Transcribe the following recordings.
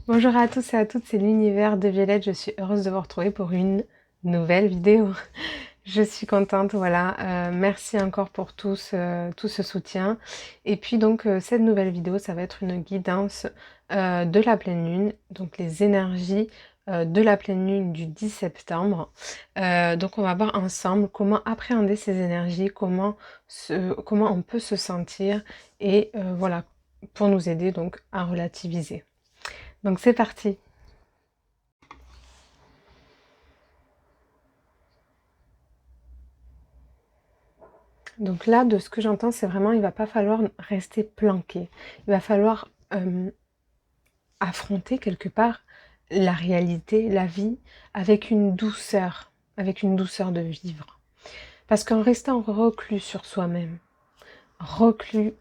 Bonjour à tous et à toutes, c'est l'univers de Violette, je suis heureuse de vous retrouver pour une nouvelle vidéo. Je suis contente, voilà, merci encore pour tout ce soutien. Et puis donc cette nouvelle vidéo, ça va être une guidance de la pleine lune, donc les énergies de la pleine lune du 10 septembre. Donc on va voir ensemble comment appréhender ces énergies, comment on peut se sentir et voilà, pour nous aider donc à relativiser. Donc c'est parti. Donc là, de ce que j'entends, c'est vraiment, il va pas falloir rester planqué. Il va falloir affronter quelque part la réalité, la vie, avec une douceur de vivre. Parce qu'en restant reclus sur soi-même, reclus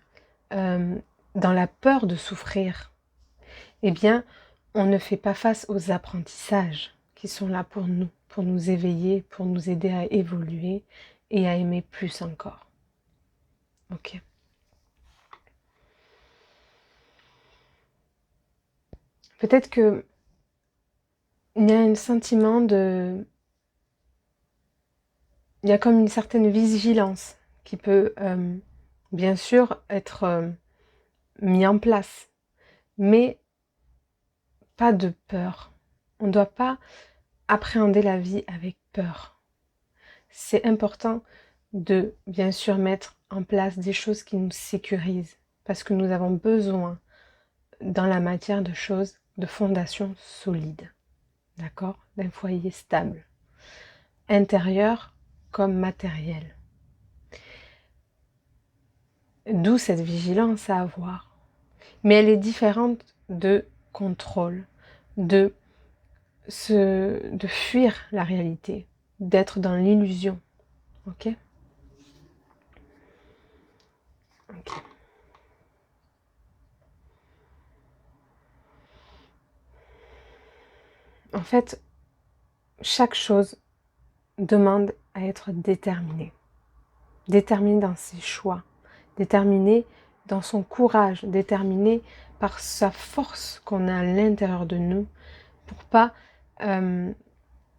euh, dans la peur de souffrir, eh bien, on ne fait pas face aux apprentissages qui sont là pour nous éveiller, pour nous aider à évoluer et à aimer plus encore. Ok. Peut-être que il y a un sentiment de... Il y a comme une certaine vigilance qui peut bien sûr être mis en place, mais pas de peur. On ne doit pas appréhender la vie avec peur. C'est important de bien sûr mettre en place des choses qui nous sécurisent, parce que nous avons besoin dans la matière de choses, de fondations solides, d'accord? D'un foyer stable, intérieur comme matériel. D'où cette vigilance à avoir. Mais elle est différente de contrôle, de fuir la réalité, d'être dans l'illusion. Ok? Ok. En fait, chaque chose demande à être déterminée. Déterminée dans ses choix, déterminée dans son courage, déterminée par sa force qu'on a à l'intérieur de nous pour pas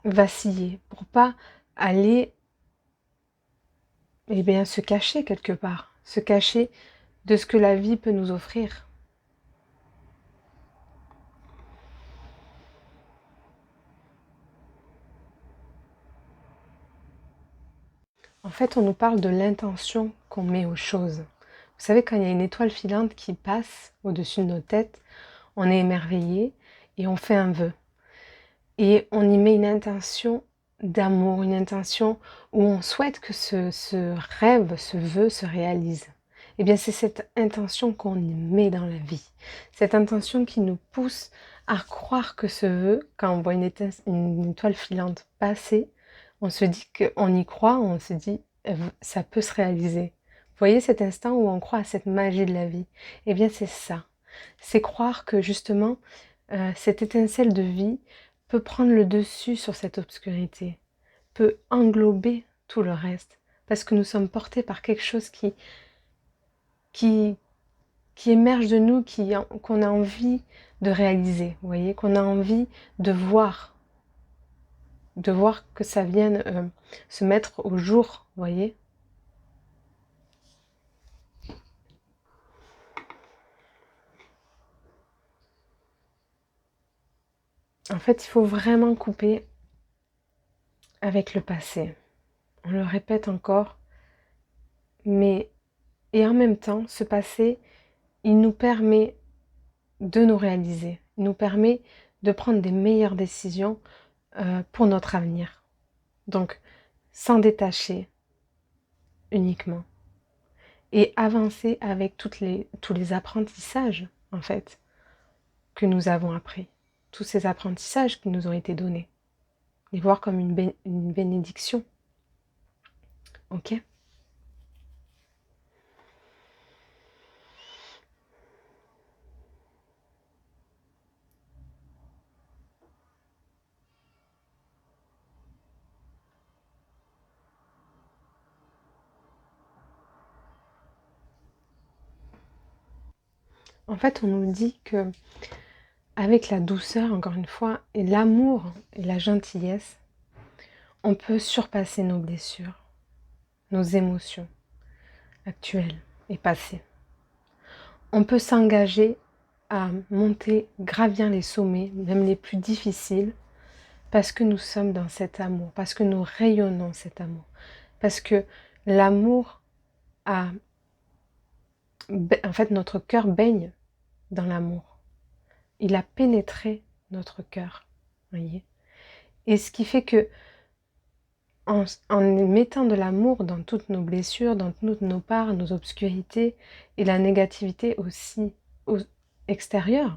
vaciller, pour pas aller se cacher quelque part, se cacher de ce que la vie peut nous offrir. En fait, on nous parle de l'intention qu'on met aux choses. Vous savez, quand il y a une étoile filante qui passe au-dessus de nos têtes, on est émerveillé et on fait un vœu. Et on y met une intention d'amour, une intention où on souhaite que ce rêve, ce vœu se réalise. Eh bien, c'est cette intention qu'on y met dans la vie. Cette intention qui nous pousse à croire que ce vœu, quand on voit une étoile filante passer, on se dit qu'on y croit, on se dit ça peut se réaliser. Vous voyez cet instant où on croit à cette magie de la vie? Eh bien, c'est ça. C'est croire que justement, cette étincelle de vie peut prendre le dessus sur cette obscurité, peut englober tout le reste, parce que nous sommes portés par quelque chose qui, qui émerge de nous, qu'on a envie de réaliser, vous voyez, qu'on a envie de voir que ça vienne se mettre au jour, vous voyez. En fait, il faut vraiment couper avec le passé. On le répète encore, mais et en même temps, ce passé, il nous permet de nous réaliser, il nous permet de prendre des meilleures décisions pour notre avenir. Donc, s'en détacher uniquement et avancer avec tous les apprentissages, en fait, que nous avons appris, tous ces apprentissages qui nous ont été donnés, les voir comme une bénédiction. Ok? En fait, on nous dit que avec la douceur, encore une fois, et l'amour et la gentillesse, on peut surpasser nos blessures, nos émotions actuelles et passées. On peut s'engager à monter, gravir les sommets, même les plus difficiles, parce que nous sommes dans cet amour, parce que nous rayonnons cet amour, parce que l'amour a... En fait, notre cœur baigne dans l'amour. Il a pénétré notre cœur, voyez. Et ce qui fait que en mettant de l'amour dans toutes nos blessures, dans toutes nos parts, nos obscurités et la négativité aussi extérieure,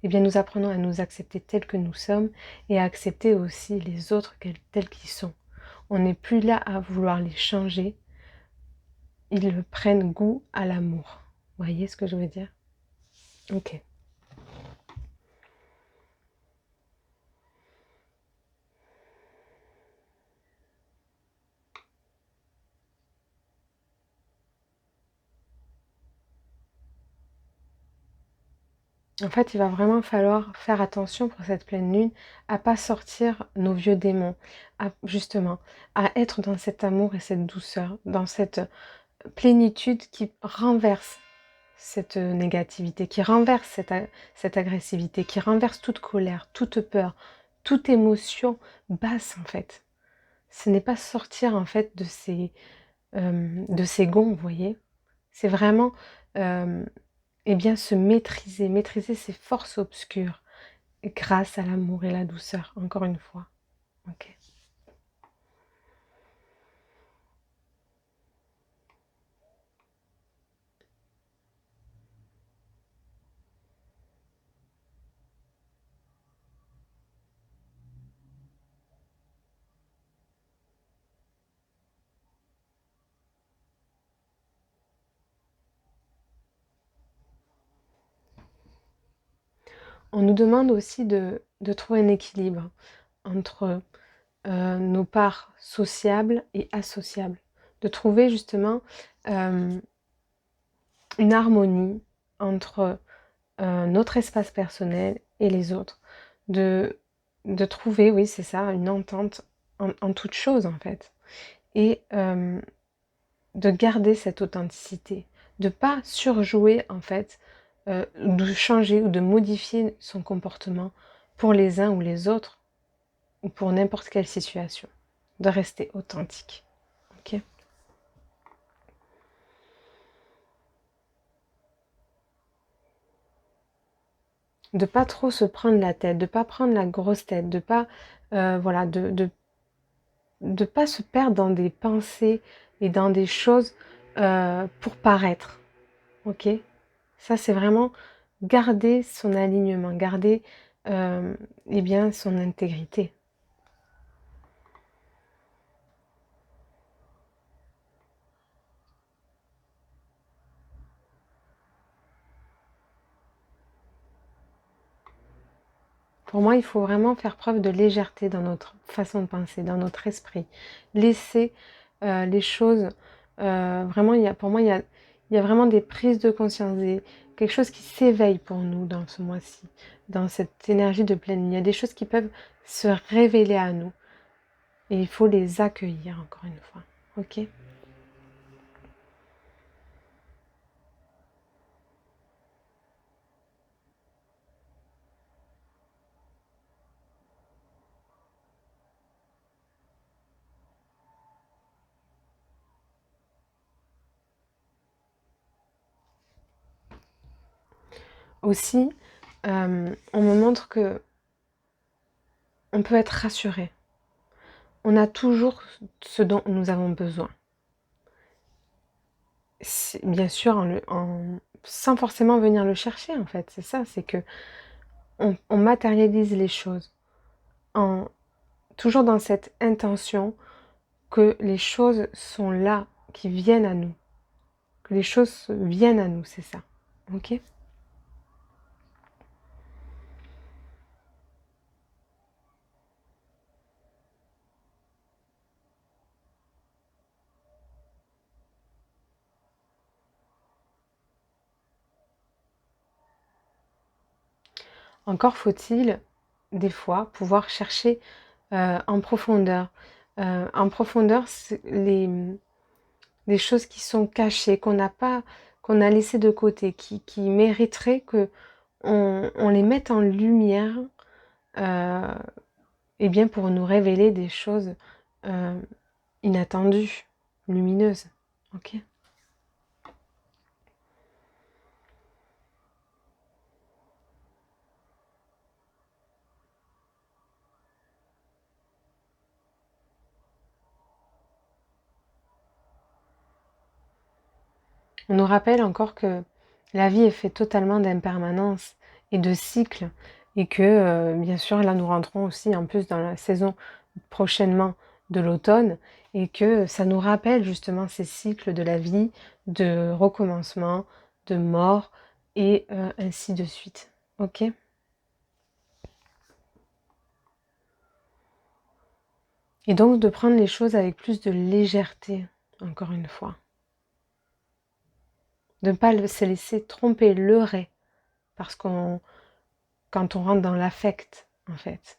eh bien nous apprenons à nous accepter tels que nous sommes et à accepter aussi les autres tels qu'ils sont. On n'est plus là à vouloir les changer, ils prennent goût à l'amour. Vous voyez ce que je veux dire? Ok. En fait, il va vraiment falloir faire attention pour cette pleine lune à pas sortir nos vieux démons, justement, à être dans cet amour et cette douceur, dans cette plénitude qui renverse cette négativité, qui renverse cette agressivité, qui renverse toute colère, toute peur, toute émotion basse en fait. Ce n'est pas sortir en fait de ces gonds, vous voyez. C'est vraiment eh bien, se maîtriser, maîtriser ses forces obscures grâce à l'amour et la douceur, encore une fois. Ok. On nous demande aussi de trouver un équilibre entre nos parts sociables et associables. De trouver justement euh, une harmonie entre notre espace personnel et les autres. De, de trouver, oui, c'est ça, une entente en toute chose en fait. Et de garder cette authenticité. De pas surjouer en fait, de changer ou de modifier son comportement pour les uns ou les autres, ou pour n'importe quelle situation. De rester authentique. Ok. De pas trop se prendre la tête, de pas prendre la grosse tête, de pas voilà, de pas se perdre dans des pensées et dans des choses pour paraître. Ok. Ça c'est vraiment garder son alignement, garder eh bien son intégrité. Pour moi, il faut vraiment faire preuve de légèreté dans notre façon de penser, dans notre esprit. Laisser les choses, vraiment, pour moi, il y a vraiment des prises de conscience, quelque chose qui s'éveille pour nous dans ce mois-ci, dans cette énergie de pleine lune. Il y a des choses qui peuvent se révéler à nous et il faut les accueillir encore une fois. Ok? Aussi, on me montre que on peut être rassuré. On a toujours ce dont nous avons besoin. Bien sûr, sans forcément venir le chercher, en fait. C'est ça, c'est que on matérialise les choses en toujours dans cette intention que les choses sont là, qui viennent à nous, que les choses viennent à nous, c'est ça. Ok? Encore faut-il, des fois, pouvoir chercher en profondeur. En profondeur, c'est les choses qui sont cachées, qu'on n'a pas, qu'on a laissées de côté, qui mériteraient que on les mette en lumière, euh, et bien pour nous révéler des choses euh, inattendues, lumineuses. Ok. On nous rappelle encore que la vie est faite totalement d'impermanence et de cycles et que, bien sûr, là, nous rentrons aussi en plus dans la saison prochainement de l'automne et que ça nous rappelle justement ces cycles de la vie, de recommencement, de mort et ainsi de suite. Ok? Et donc de prendre les choses avec plus de légèreté, encore une fois. De ne pas se laisser tromper, leurrer, parce qu'on, quand on rentre dans l'affect, en fait.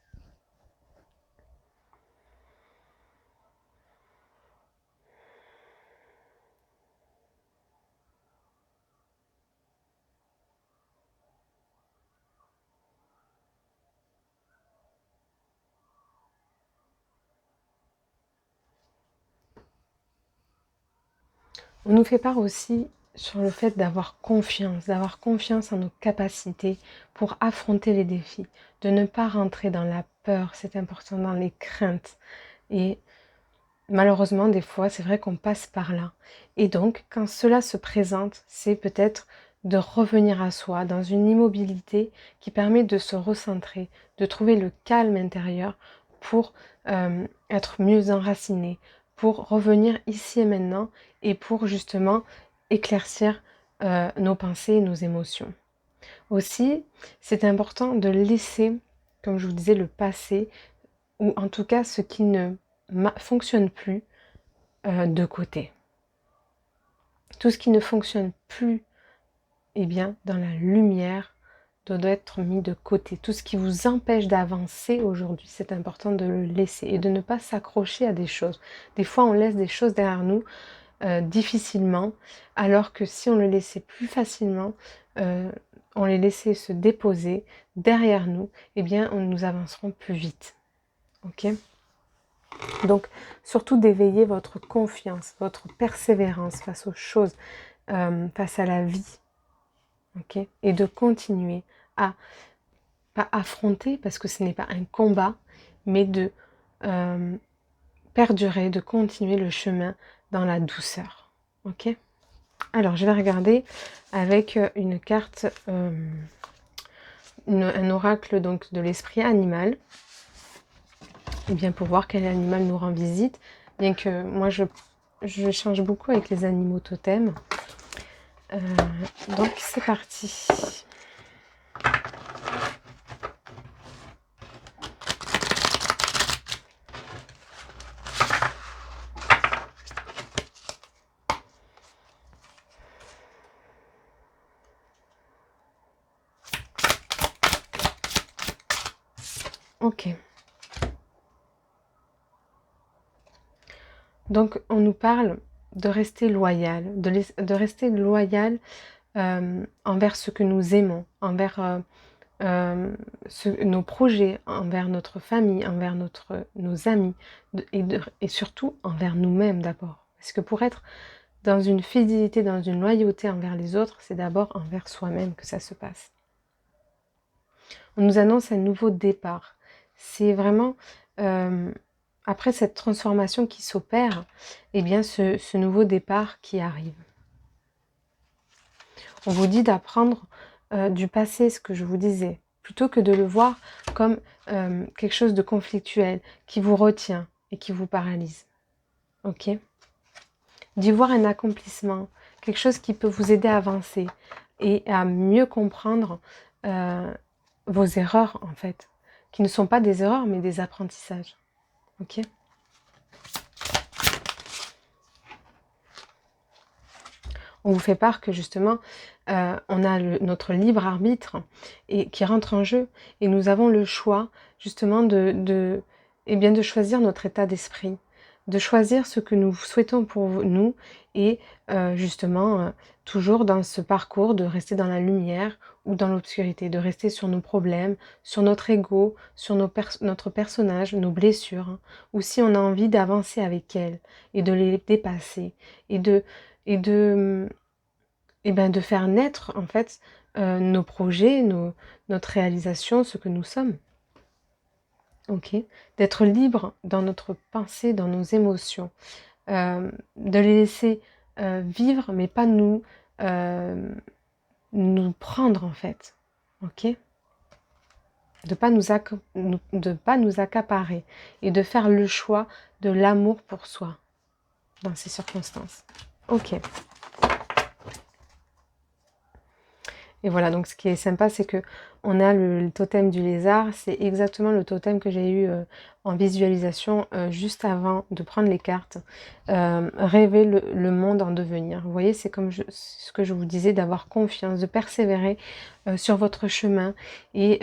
On nous fait part aussi sur le fait d'avoir confiance en nos capacités pour affronter les défis, de ne pas rentrer dans la peur, c'est important, dans les craintes. Et malheureusement, des fois, c'est vrai qu'on passe par là. Et donc, quand cela se présente, c'est peut-être de revenir à soi dans une immobilité qui permet de se recentrer, de trouver le calme intérieur pour être mieux enraciné, pour revenir ici et maintenant et pour justement éclaircir nos pensées et nos émotions. Aussi, c'est important de laisser, comme je vous disais, le passé, ou en tout cas ce qui ne fonctionne plus, de côté. Tout ce qui ne fonctionne plus, eh bien, dans la lumière, doit être mis de côté. Tout ce qui vous empêche d'avancer aujourd'hui, c'est important de le laisser et de ne pas s'accrocher à des choses. Des fois, on laisse des choses derrière nous difficilement, alors que si on le laissait plus facilement, euh, on les laissait se déposer derrière nous, eh bien, nous avancerons plus vite. Ok? Donc, surtout d'éveiller votre confiance, votre persévérance face aux choses, face à la vie, ok? Et de continuer à, pas affronter, parce que ce n'est pas un combat, mais de euh, perdurer, de continuer le chemin dans la douceur, ok? Alors, je vais regarder avec une carte, un oracle donc de l'esprit animal, et bien pour voir quel animal nous rend visite, bien que moi je change beaucoup avec les animaux totems. Donc c'est parti. Ok. Donc on nous parle de rester loyal, de rester loyal envers ce que nous aimons, envers nos projets, envers notre famille, envers nos amis, et surtout envers nous-mêmes d'abord. Parce que pour être dans une fidélité, dans une loyauté envers les autres, c'est d'abord envers soi-même que ça se passe. On nous annonce un nouveau départ. C'est vraiment, après cette transformation qui s'opère, eh bien ce nouveau départ qui arrive. On vous dit d'apprendre du passé, ce que je vous disais, plutôt que de le voir comme quelque chose de conflictuel, qui vous retient et qui vous paralyse. Ok? D'y voir un accomplissement, quelque chose qui peut vous aider à avancer et à mieux comprendre vos erreurs, en fait, qui ne sont pas des erreurs, mais des apprentissages. Ok? On vous fait part que justement, on a notre libre arbitre et qui rentre en jeu et nous avons le choix justement eh bien, de choisir notre état d'esprit, de choisir ce que nous souhaitons pour nous et justement, toujours dans ce parcours de rester dans la lumière ou dans l'obscurité, de rester sur nos problèmes, sur notre ego, sur notre personnage, nos blessures, hein, ou si on a envie d'avancer avec elles et de les dépasser et de et ben, de faire naître en fait, nos projets, notre réalisation, ce que nous sommes. OK? D'être libre dans notre pensée, dans nos émotions, de les laisser, vivre mais pas nous prendre en fait. OK? De pas nous accaparer et de faire le choix de l'amour pour soi dans ces circonstances. OK. Et voilà, donc ce qui est sympa, c'est que on a le totem du lézard, c'est exactement le totem que j'ai eu en visualisation juste avant de prendre les cartes. Rêver le monde en devenir. Vous voyez, c'est comme ce que je vous disais, d'avoir confiance, de persévérer sur votre chemin et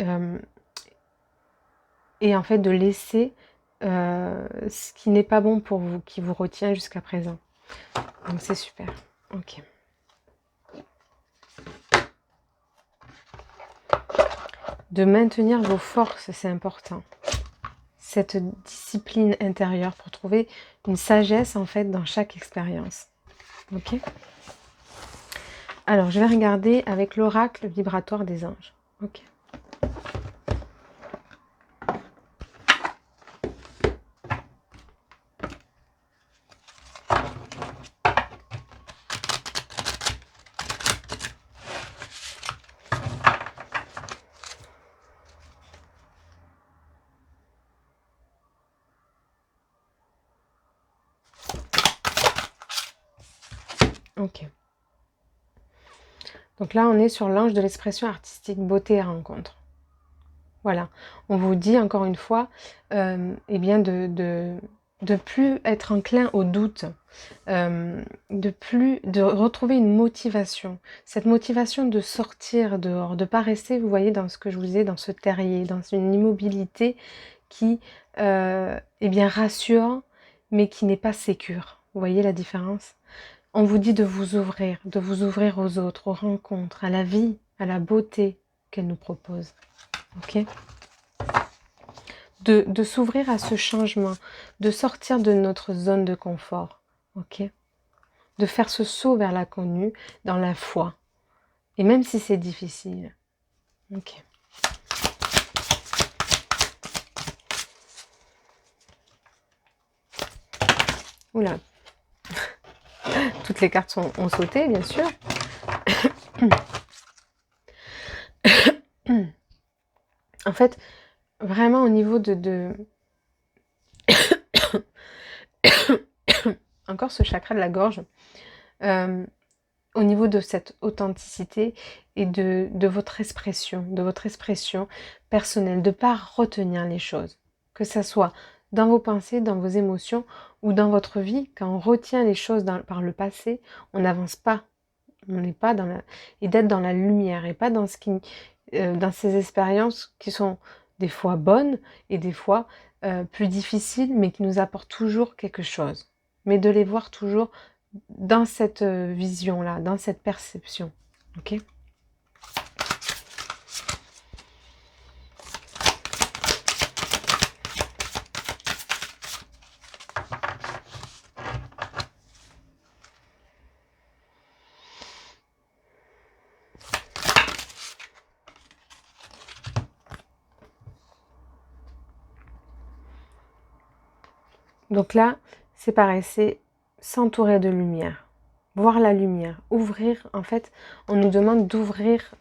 en fait de laisser ce qui n'est pas bon pour vous, qui vous retient jusqu'à présent. Donc c'est super. Ok. De maintenir vos forces, c'est important. Cette discipline intérieure pour trouver une sagesse en fait dans chaque expérience. Ok. Alors je vais regarder avec l'oracle vibratoire des anges. Ok. Ok. Donc là, on est sur l'ange de l'expression artistique, beauté et rencontre. Voilà. On vous dit encore une fois, eh bien de plus être enclin au doute, de retrouver une motivation. Cette motivation de sortir dehors, de ne pas rester, vous voyez, dans ce que je vous disais, dans ce terrier, dans une immobilité qui, eh bien, rassure, mais qui n'est pas sécure. Vous voyez la différence? On vous dit de vous ouvrir aux autres, aux rencontres, à la vie, à la beauté qu'elle nous propose. Ok? De s'ouvrir à ce changement, de sortir de notre zone de confort. Ok? De faire ce saut vers l'inconnu dans la foi. Et même si c'est difficile. Ok. Oula. Toutes les cartes ont sauté, bien sûr. En fait, vraiment au niveau encore ce chakra de la gorge, au niveau de cette authenticité et de votre expression personnelle, de ne pas retenir les choses. Que ça soit dans vos pensées, dans vos émotions ou dans votre vie, quand on retient les choses par le passé, on n'avance pas. On n'est pas dans la... Et d'être dans la lumière et pas dans dans ces expériences qui sont des fois bonnes et des fois plus difficiles, mais qui nous apportent toujours quelque chose. Mais de les voir toujours dans cette vision-là, dans cette perception. Ok ? Donc là, c'est pareil, c'est s'entourer de lumière, voir la lumière, ouvrir, en fait, on nous demande d'ouvrir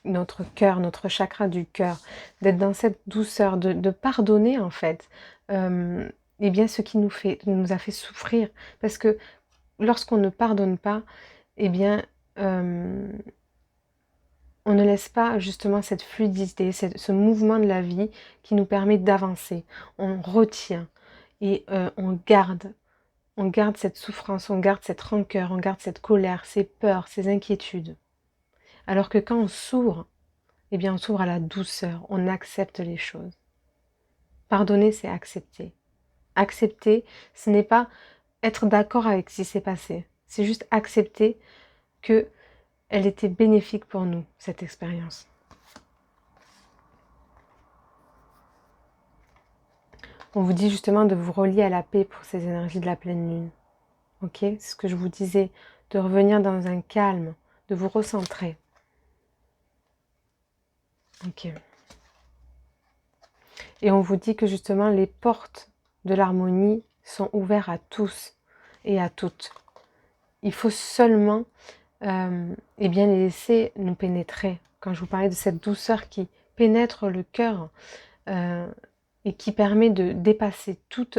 notre cœur, notre chakra du cœur, d'être dans cette douceur, de pardonner, en fait, eh bien, ce qui nous a fait souffrir. Parce que lorsqu'on ne pardonne pas, eh bien, on ne laisse pas justement cette fluidité, ce mouvement de la vie qui nous permet d'avancer. On retient et on garde. on garde cette souffrance, on garde cette rancœur, on garde cette colère, ces peurs, ces inquiétudes. Alors que quand on s'ouvre, eh bien on s'ouvre à la douceur, on accepte les choses. Pardonner, c'est accepter. Accepter, ce n'est pas être d'accord avec ce qui s'est passé. C'est juste accepter que elle était bénéfique pour nous, cette expérience. On vous dit justement de vous relier à la paix pour ces énergies de la pleine lune. Ok, c'est ce que je vous disais, de revenir dans un calme, de vous recentrer. Ok. Et on vous dit que justement les portes de l'harmonie sont ouvertes à tous et à toutes. Il faut seulement eh bien les laisser nous pénétrer. Quand je vous parlais de cette douceur qui pénètre le cœur et qui permet de dépasser toute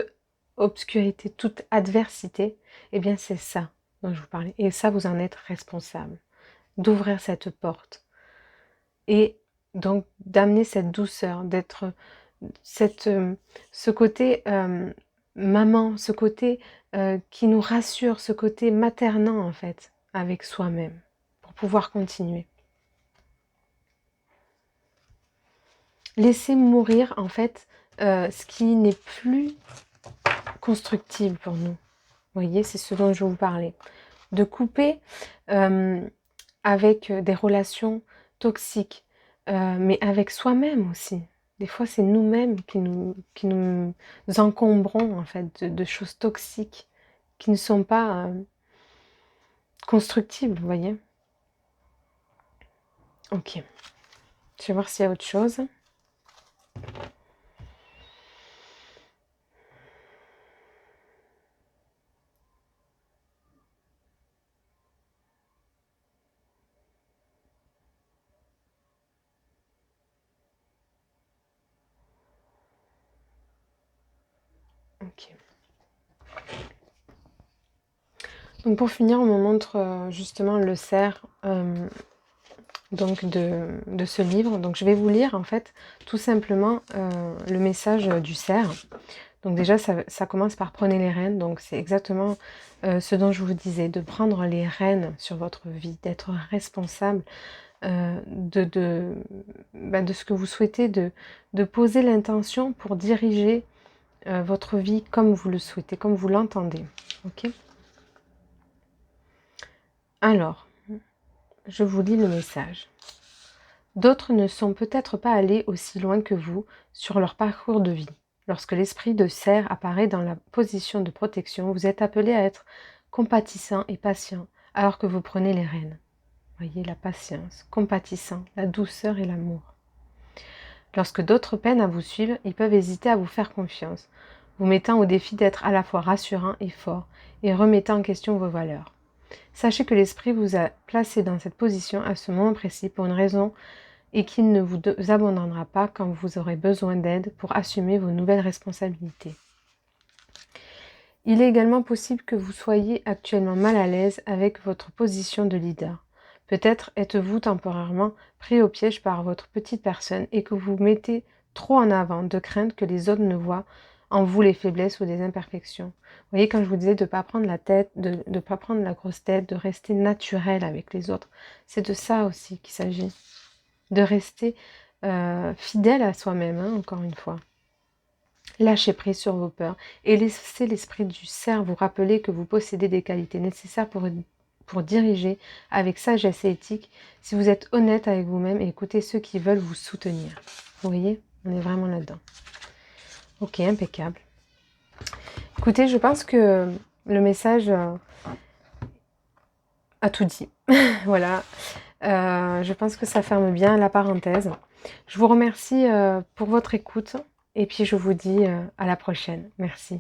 obscurité, toute adversité, eh bien c'est ça dont je vous parlais. Et ça, vous en êtes responsable. D'ouvrir cette porte. Et donc d'amener cette douceur, d'être ce côté maman, ce côté qui nous rassure, ce côté maternant en fait, avec soi-même, pour pouvoir continuer. Laisser mourir en fait ce qui n'est plus constructible pour nous. Vous voyez, c'est ce dont je vous parlais. De couper avec des relations toxiques, mais avec soi-même aussi. Des fois, c'est nous-mêmes qui nous encombrons en fait de choses toxiques qui ne sont pas constructibles, vous voyez. Ok. Je vais voir s'il y a autre chose. Ok. Donc pour finir, on me montre justement le cerf donc de ce livre. Donc je vais vous lire en fait tout simplement le message du cerf. Donc déjà ça commence par prenez les rênes. Donc c'est exactement ce dont je vous disais, de prendre les rênes sur votre vie, d'être responsable de ce que vous souhaitez, de poser l'intention pour diriger votre vie comme vous le souhaitez, comme vous l'entendez. Ok ? Alors, je vous lis le message. D'autres ne sont peut-être pas allés aussi loin que vous sur leur parcours de vie. Lorsque l'esprit de cerf apparaît dans la position de protection, vous êtes appelé à être compatissant et patient alors que vous prenez les rênes. Voyez la patience, compatissant, la douceur et l'amour. Lorsque d'autres peinent à vous suivre, ils peuvent hésiter à vous faire confiance, vous mettant au défi d'être à la fois rassurant et fort, et remettant en question vos valeurs. Sachez que l'esprit vous a placé dans cette position à ce moment précis pour une raison et qu'il ne vous abandonnera pas quand vous aurez besoin d'aide pour assumer vos nouvelles responsabilités. Il est également possible que vous soyez actuellement mal à l'aise avec votre position de leader. Peut-être êtes-vous temporairement pris au piège par votre petite personne et que vous mettez trop en avant de crainte que les autres ne voient en vous les faiblesses ou des imperfections. Vous voyez, quand je vous disais de ne pas prendre la tête, de ne pas prendre la grosse tête, de rester naturel avec les autres, c'est de ça aussi qu'il s'agit. De rester fidèle à soi-même, hein, encore une fois. Lâchez prise sur vos peurs et laissez l'esprit du cerf vous rappeler que vous possédez des qualités nécessaires pour diriger avec sagesse et éthique si vous êtes honnête avec vous-même et écoutez ceux qui veulent vous soutenir. Vous voyez, on est vraiment là-dedans. Ok, impeccable. Écoutez, je pense que le message a tout dit. Voilà. Je pense que ça ferme bien la parenthèse. Je vous remercie pour votre écoute et puis je vous dis à la prochaine. Merci.